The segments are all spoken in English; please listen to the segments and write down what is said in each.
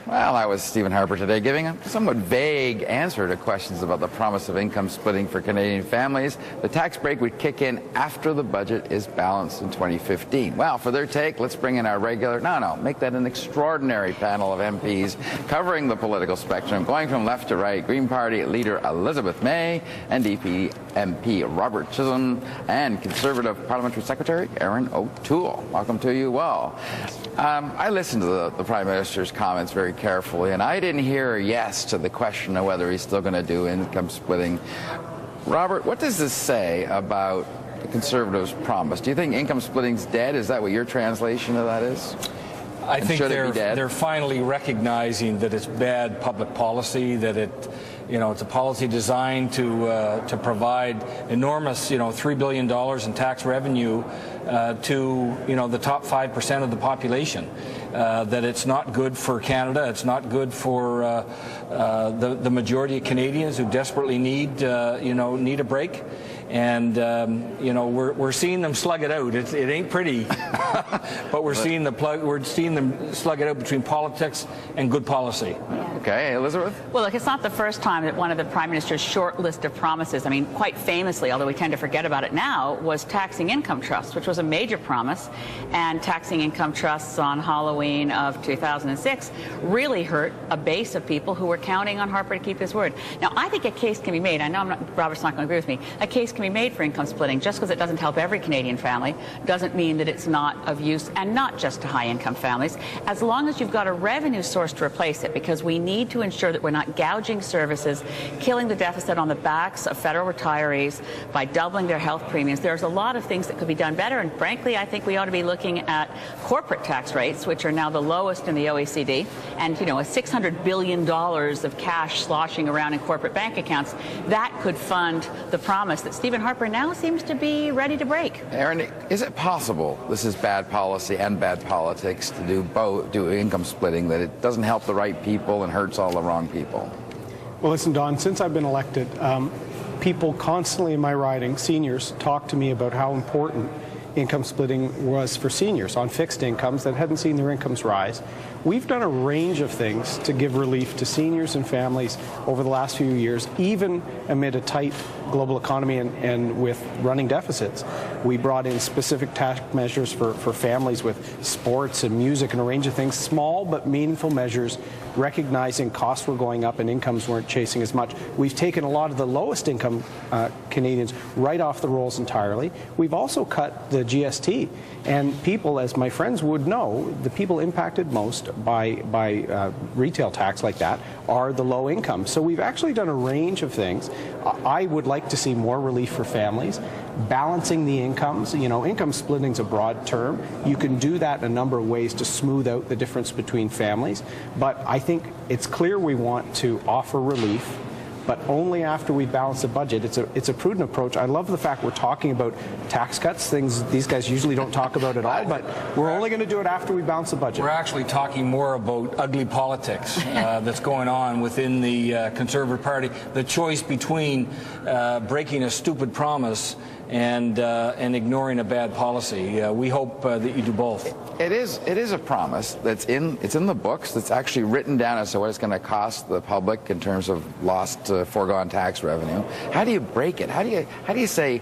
Well, that was Stephen Harper today, giving a somewhat vague answer to questions about the promise of income splitting for Canadian families. The tax break would kick in after the budget is balanced in 2015. Well, for their take, let's bring in our regular, make that an extraordinary panel of MPs covering the political spectrum, going from left to right. Green Party leader Elizabeth May, NDP MP Robert Chisholm, and Conservative Parliamentary Secretary Erin O'Toole. Welcome to you. Well, I listened to the Prime Minister's comments very carefully, and I didn't hear a yes to the question of whether he's still going to do income splitting. Robert, what does this say about the Conservatives' promise? Do you think income splitting's dead? Is that what your translation of that is? I think they're finally recognizing that it's bad public policy, that it's a policy designed to provide enormous, $3 billion in tax revenue to, the top 5% of the population. That it's not good for Canada, it's not good for the majority of Canadians who desperately need a break. And we're seeing them slug it out. It ain't pretty, but we're seeing them slug it out between politics and good policy. Okay, Elizabeth. Well, look, it's not the first time that one of the Prime Minister's short list of promises, quite famously, although we tend to forget about it now, was taxing income trusts, which was a major promise. And taxing income trusts on Halloween of 2006 really hurt a base of people who were counting on Harper to keep his word. Now, I think a case can be made. I know Robert's not going to agree with me. A case can be made for income splitting. Just because it doesn't help every Canadian family doesn't mean that it's not of use, and not just to high-income families, as long as you've got a revenue source to replace it, because we need to ensure that we're not gouging services, killing the deficit on the backs of federal retirees by doubling their health premiums. There's a lot of things that could be done better, and frankly, I think we ought to be looking at corporate tax rates, which are now the lowest in the OECD, and a $600 billion of cash sloshing around in corporate bank accounts. That could fund the promise that Stephen Harper now seems to be ready to break. Erin, is it possible this is bad policy and bad politics to do income splitting, that it doesn't help the right people and hurts all the wrong people? Well, listen, Don, since I've been elected, people constantly in my riding, seniors, talk to me about how important income splitting was for seniors on fixed incomes that hadn't seen their incomes rise. We've done a range of things to give relief to seniors and families over the last few years, even amid a tight global economy and with running deficits. We brought in specific tax measures for families with sports and music and a range of things, small but meaningful measures, recognizing costs were going up and incomes weren't chasing as much. We've taken a lot of the lowest income Canadians right off the rolls entirely. We've also cut the GST. And people, as my friends would know, the people impacted most by retail tax like that are the low income. So we've actually done a range of things. I would like to see more relief for families, balancing the incomes. Income splitting is a broad term. You can do that in a number of ways to smooth out the difference between families. But I think it's clear we want to offer relief, but only after we balance the budget. It's a prudent approach. I love the fact we're talking about tax cuts, things these guys usually don't talk about at all, but we're only going to do it after we balance the budget. We're actually talking more about ugly politics that's going on within the Conservative Party. The choice between breaking a stupid promise and ignoring a bad policy. We hope that you do both. It is a promise it's in the books, that's actually written down as to what it's going to cost the public in terms of lost foregone tax revenue. How do you break it? How do you say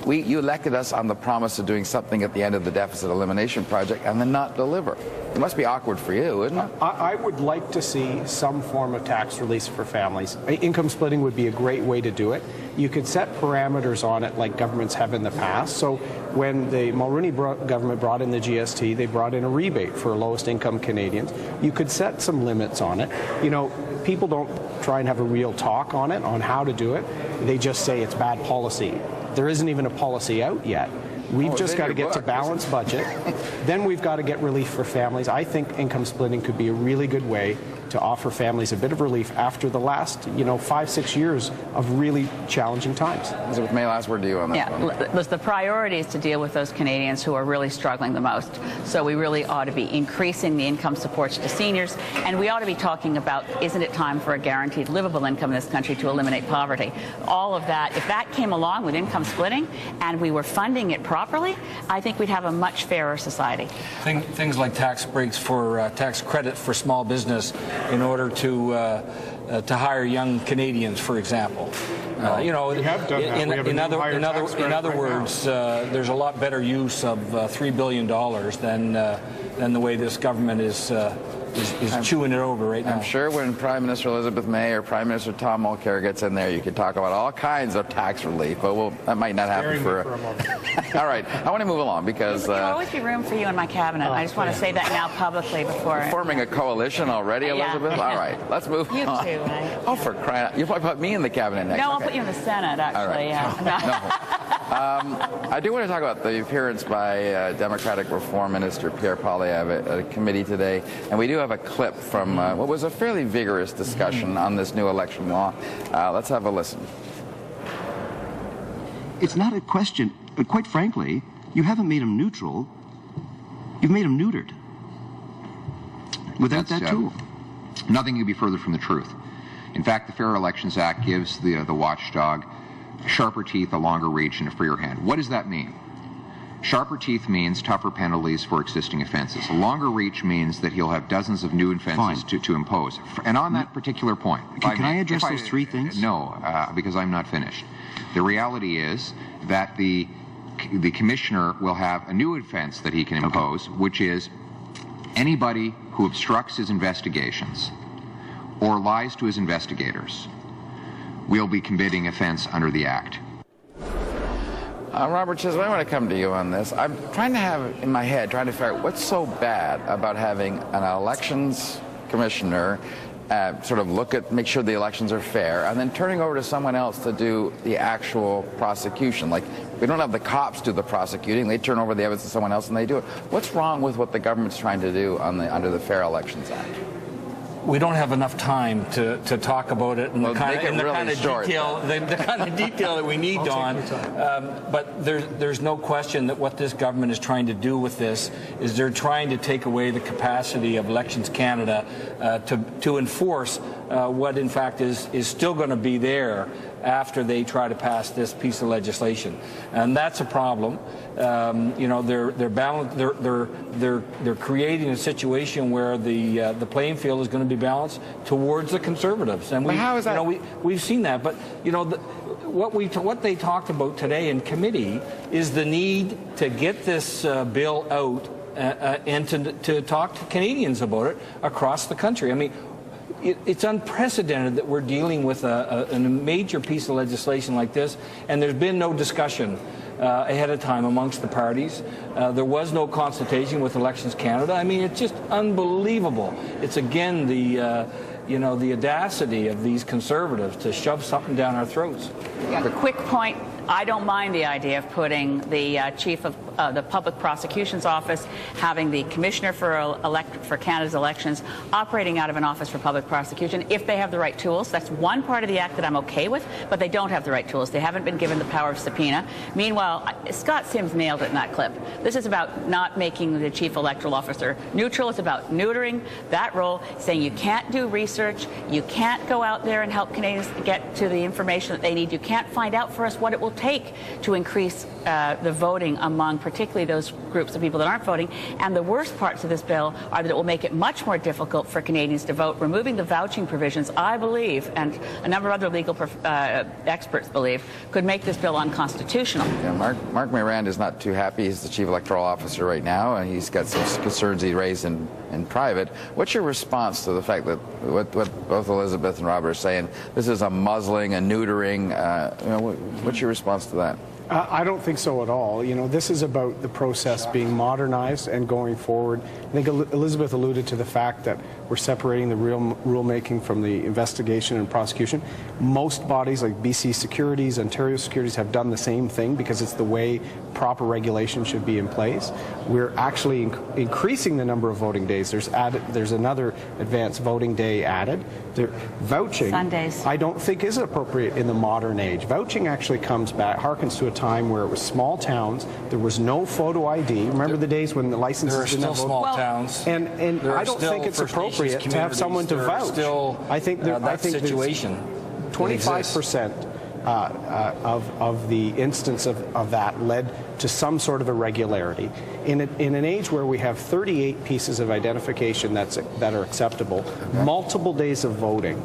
you elected us on the promise of doing something at the end of the deficit elimination project and then not deliver? It must be awkward for you, isn't it? I would like to see some form of tax release for families. Income splitting would be a great way to do it. You could set parameters on it like governments have in the past. So when the Mulroney government brought in the GST, they brought in a rebate for lowest income Canadians. You could set some limits on it. People don't try and have a real talk on it, on how to do it. They just say it's bad policy. There isn't even a policy out yet. We've just got to get to balanced budget. Then we've got to get relief for families. I think income splitting could be a really good way to offer families a bit of relief after the last, 5-6 years of really challenging times. Elizabeth May, last word to you on that. Yeah, the priority is to deal with those Canadians who are really struggling the most. So we really ought to be increasing the income supports to seniors, and we ought to be talking about, isn't it time for a guaranteed livable income in this country to eliminate poverty? All of that, if that came along with income splitting and we were funding it properly, I think we'd have a much fairer society. Things like tax breaks for tax credit for small business in order to hire young Canadians, for example. You know, in other words, there's a lot better use of $3 billion than the way this government is chewing it over right now. I'm sure when Prime Minister Elizabeth May or Prime Minister Tom Mulcair gets in there, you could talk about all kinds of tax relief, but that might not happen for a moment. All right, I want to move along because there will always be room for you in my cabinet. I just want to say that now publicly before. You're forming a coalition already, Elizabeth? Yeah. All right, let's move on. You too, right? Oh, for crying out! You'll probably put me in the cabinet next. No, I'll put you in the Senate, actually. All right. Yeah. I do want to talk about the appearance by Democratic Reform Minister Pierre Poilievre at a committee today, and we do have a clip from what was a fairly vigorous discussion on this new election law. Let's have a listen. It's not a question, quite frankly, you haven't made them neutral, you've made them neutered. Without that tool. Nothing could be further from the truth. In fact, the Fair Elections Act gives the watchdog sharper teeth, a longer reach, and a freer hand. What does that mean? Sharper teeth means tougher penalties for existing offenses. A longer reach means that he'll have dozens of new offenses to impose. And on that particular point... Can I address those three things? No, because I'm not finished. The reality is that the commissioner will have a new offense that he can impose, which is anybody who obstructs his investigations or lies to his investigators will be committing offense under the Act. Robert Chisholm, I want to come to you on this. I'm trying to figure out what's so bad about having an elections commissioner sort of make sure the elections are fair, and then turning over to someone else to do the actual prosecution. Like, we don't have the cops do the prosecuting. They turn over the evidence to someone else and they do it. What's wrong with what the government's trying to do under the Fair Elections Act? We don't have enough time to talk about it in the kind of detail that we need, Don. But there's no question that what this government is trying to do with this is they're trying to take away the capacity of Elections Canada to enforce what in fact is still going to be there after they try to pass this piece of legislation, and that's a problem. You know, they're creating a situation where the playing field is going to be balanced towards the Conservatives, and how is that? You know, we've seen that, but you know, what they talked about today in committee is the need to get this bill out and to talk to Canadians about it across the country. I mean, it's unprecedented that we're dealing with a major piece of legislation like this, and there's been no discussion ahead of time amongst the parties. There was no consultation with Elections Canada. I mean, it's just unbelievable. It's again the audacity of these Conservatives to shove something down our throats. Yeah, the quick point. I don't mind the idea of putting the chief of the Public Prosecution's Office, having the Commissioner for Canada's elections operating out of an Office for Public Prosecution if they have the right tools. That's one part of the Act that I'm okay with, but they don't have the right tools. They haven't been given the power of subpoena. Meanwhile, Scott Sims nailed it in that clip. This is about not making the Chief Electoral Officer neutral. It's about neutering that role, saying you can't do research, you can't go out there and help Canadians get to the information that they need, you can't find out for us what it will take to increase the voting among particularly those groups of people that aren't voting. And the worst parts of this bill are that it will make it much more difficult for Canadians to vote. Removing the vouching provisions, I believe, and a number of other legal experts believe, could make this bill unconstitutional. Yeah, Mark Miranda is not too happy. He's the Chief Electoral Officer right now, and he's got some concerns he raised in private. What's your response to the fact that what both Elizabeth and Robert are saying, this is a muzzling, a neutering, what's your response to that? I don't think so at all. You know, this is about the process being modernized and going forward. I think Elizabeth alluded to the fact that we're separating the rulemaking from the investigation and prosecution. Most bodies like BC Securities, Ontario Securities have done the same thing because it's the way proper regulation should be in place. We're actually increasing the number of voting days. There's another advanced voting day added. Vouching, Sundays, I don't think is appropriate in the modern age. Vouching actually harkens to a time where it was small towns, there was no photo ID. Remember the days when the licenses didn't have small towns, and I don't think it's appropriate to have someone to vouch. I think that situation. 25% of the instance of that led to some sort of irregularity. In an age where we have 38 pieces of identification that are acceptable, multiple days of voting,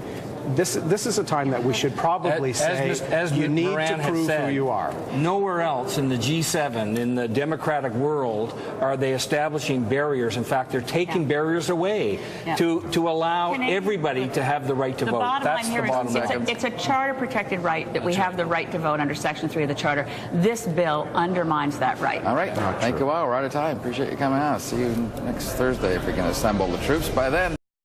this is a time that we should probably say you need to prove who you are. Nowhere else in the G7, in the democratic world, are they establishing barriers. In fact, they're taking barriers away to allow everybody to have the right to vote. That's the bottom line. It's a charter-protected right that we have the right to vote under Section 3 of the Charter. This bill undermines that right. All right. Thank you all. We're out of time. Appreciate you coming out. See you next Thursday if we can assemble the troops by then.